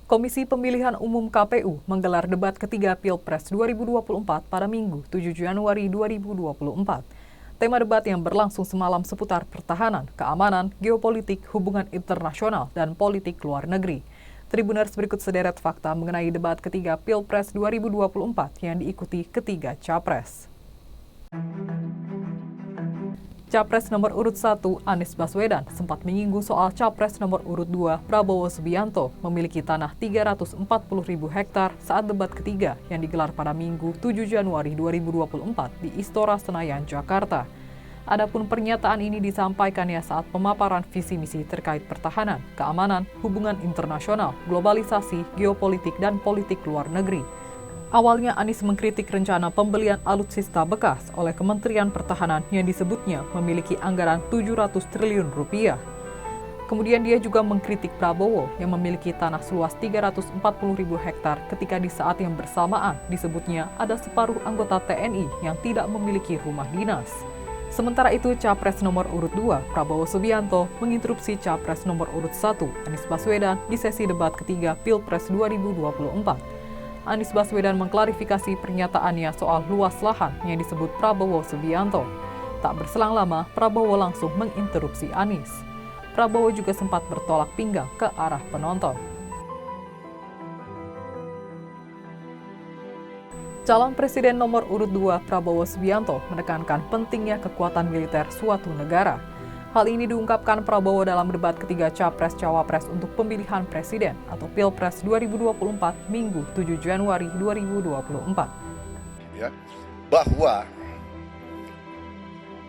Komisi Pemilihan Umum KPU menggelar debat ketiga Pilpres 2024 pada Minggu 7 Januari 2024. Tema debat yang berlangsung semalam seputar pertahanan, keamanan, geopolitik, hubungan internasional, dan politik luar negeri. Tribuners berikut sederet fakta mengenai debat ketiga Pilpres 2024 yang diikuti ketiga capres. Capres nomor urut 1 Anies Baswedan sempat menyinggung soal Capres nomor urut 2 Prabowo Subianto memiliki tanah 340.000 hektar saat debat ketiga yang digelar pada Minggu 7 Januari 2024 di Istora Senayan, Jakarta. Adapun pernyataan ini disampaikannya saat pemaparan visi misi terkait pertahanan, keamanan, hubungan internasional, globalisasi, geopolitik, dan politik luar negeri. Awalnya Anies mengkritik rencana pembelian alutsista bekas oleh Kementerian Pertahanan yang disebutnya memiliki anggaran 700 triliun rupiah. Kemudian dia juga mengkritik Prabowo yang memiliki tanah seluas 340.000 hektar ketika di saat yang bersamaan disebutnya ada separuh anggota TNI yang tidak memiliki rumah dinas. Sementara itu, Capres nomor urut 2 Prabowo Subianto menginterupsi Capres nomor urut 1 Anies Baswedan di sesi debat ketiga Pilpres 2024. Anies Baswedan mengklarifikasi pernyataannya soal luas lahan yang disebut Prabowo Subianto. Tak berselang lama, Prabowo langsung menginterupsi Anies. Prabowo juga sempat bertolak pinggang ke arah penonton. Calon Presiden nomor urut 2 Prabowo Subianto menekankan pentingnya kekuatan militer suatu negara. Hal ini diungkapkan Prabowo dalam debat ketiga Capres-Cawapres untuk pemilihan Presiden atau Pilpres 2024 Minggu 7 Januari 2024. Ya, bahwa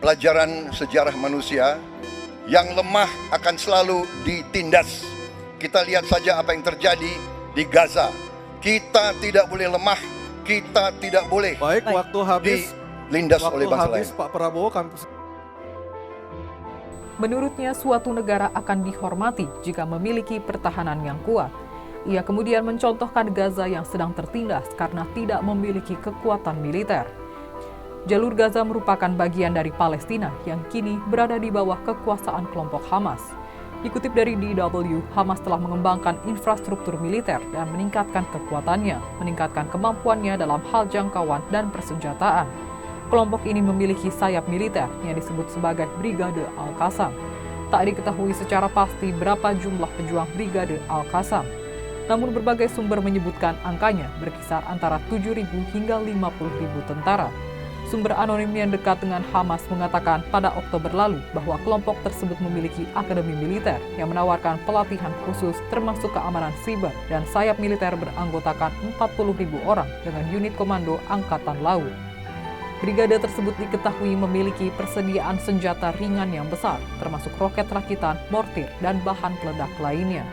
pelajaran sejarah manusia yang lemah akan selalu ditindas. Kita lihat saja apa yang terjadi di Gaza. Kita tidak boleh lemah, kita tidak boleh waktu habis dilindas oleh bangsa lain. Pak Prabowo Menurutnya, suatu negara akan dihormati jika memiliki pertahanan yang kuat. Ia kemudian mencontohkan Gaza yang sedang tertindas karena tidak memiliki kekuatan militer. Jalur Gaza merupakan bagian dari Palestina yang kini berada di bawah kekuasaan kelompok Hamas. Dikutip dari DW, Hamas telah mengembangkan infrastruktur militer dan meningkatkan kekuatannya, meningkatkan kemampuannya dalam hal jangkauan dan persenjataan. Kelompok ini memiliki sayap militer yang disebut sebagai Brigade Al-Qassam. Tak diketahui secara pasti berapa jumlah pejuang Brigade Al-Qassam. Namun berbagai sumber menyebutkan angkanya berkisar antara 7.000 hingga 50.000 tentara. Sumber anonim yang dekat dengan Hamas mengatakan pada Oktober lalu bahwa kelompok tersebut memiliki akademi militer yang menawarkan pelatihan khusus termasuk keamanan siber dan sayap militer beranggotakan 40.000 orang dengan unit komando Angkatan Laut. Brigade tersebut diketahui memiliki persediaan senjata ringan yang besar, termasuk roket rakitan, mortir, dan bahan peledak lainnya.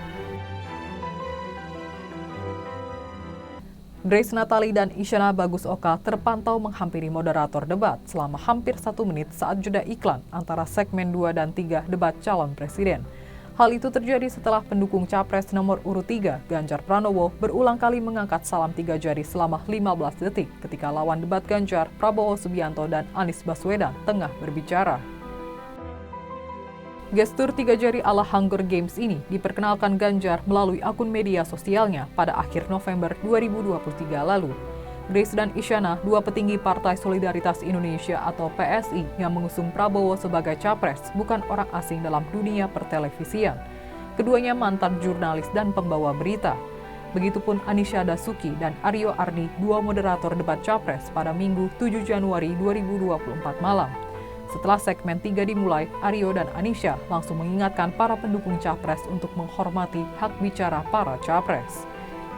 Grace Natali dan Isyana Bagus Oka terpantau menghampiri moderator debat selama hampir 1 menit saat jeda iklan antara segmen 2 dan 3 debat calon presiden. Hal itu terjadi setelah pendukung Capres nomor urut 3, Ganjar Pranowo, berulang kali mengangkat salam 3 jari selama 15 detik ketika lawan debat Ganjar, Prabowo Subianto, dan Anies Baswedan tengah berbicara. Gestur 3 jari ala Hunger Games ini diperkenalkan Ganjar melalui akun media sosialnya pada akhir November 2023 lalu. Grace dan Isyana, dua petinggi Partai Solidaritas Indonesia atau PSI yang mengusung Prabowo sebagai capres, bukan orang asing dalam dunia pertelevisian. Keduanya mantan jurnalis dan pembawa berita. Begitupun Anisha Dasuki dan Aryo Ardi, dua moderator debat capres pada Minggu 7 Januari 2024 malam. Setelah segmen 3 dimulai, Aryo dan Anisha langsung mengingatkan para pendukung capres untuk menghormati hak bicara para capres.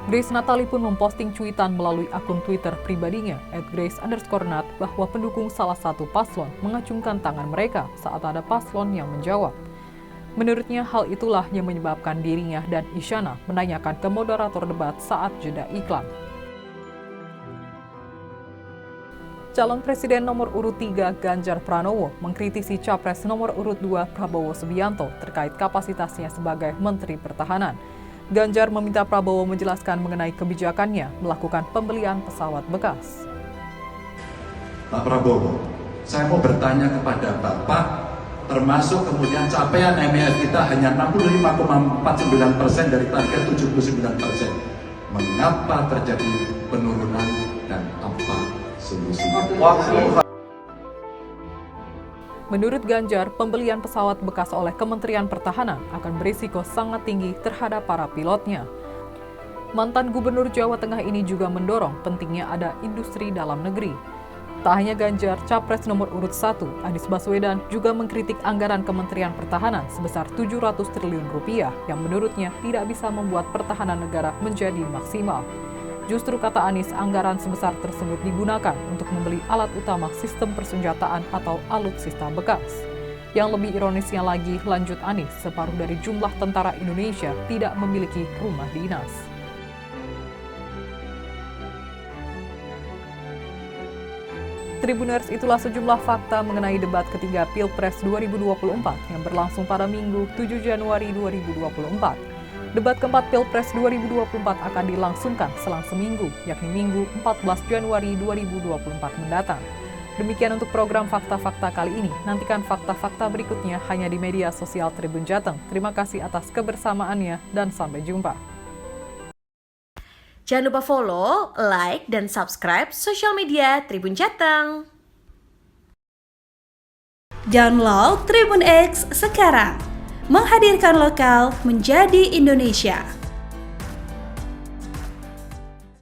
Grace Natali pun memposting cuitan melalui akun Twitter pribadinya @grace_nat bahwa pendukung salah satu paslon mengacungkan tangan mereka saat ada paslon yang menjawab. Menurutnya hal itulah yang menyebabkan dirinya dan Isyana menanyakan ke moderator debat saat jeda iklan. Calon Presiden nomor urut 3 Ganjar Pranowo mengkritisi Capres nomor urut 2 Prabowo Subianto terkait kapasitasnya sebagai Menteri Pertahanan. Ganjar meminta Prabowo menjelaskan mengenai kebijakannya melakukan pembelian pesawat bekas. Pak Prabowo, saya mau bertanya kepada Bapak termasuk kemudian capaian MEF kita hanya 65,49% dari target 79%. Mengapa terjadi penurunan dan apa solusinya? Menurut Ganjar, pembelian pesawat bekas oleh Kementerian Pertahanan akan berisiko sangat tinggi terhadap para pilotnya. Mantan Gubernur Jawa Tengah ini juga mendorong pentingnya ada industri dalam negeri. Tak hanya Ganjar, Capres nomor urut 1, Anies Baswedan, juga mengkritik anggaran Kementerian Pertahanan sebesar 700 triliun rupiah yang menurutnya tidak bisa membuat pertahanan negara menjadi maksimal. Justru kata Anies, anggaran sebesar tersebut digunakan untuk membeli alat utama sistem persenjataan atau alutsista bekas. Yang lebih ironisnya lagi, lanjut Anies, separuh dari jumlah tentara Indonesia tidak memiliki rumah dinas. Tribuners, itulah sejumlah fakta mengenai debat ketiga Pilpres 2024 yang berlangsung pada Minggu 7 Januari 2024. Debat keempat Pilpres 2024 akan dilangsungkan selang seminggu, yakni Minggu 14 Januari 2024 mendatang. Demikian untuk program Fakta-Fakta kali ini. Nantikan fakta-fakta berikutnya hanya di media sosial Tribun Jateng. Terima kasih atas kebersamaannya dan sampai jumpa. Jangan lupa follow, like, dan subscribe sosial media Tribun Jateng. Download Tribun X sekarang. Menghadirkan lokal menjadi Indonesia.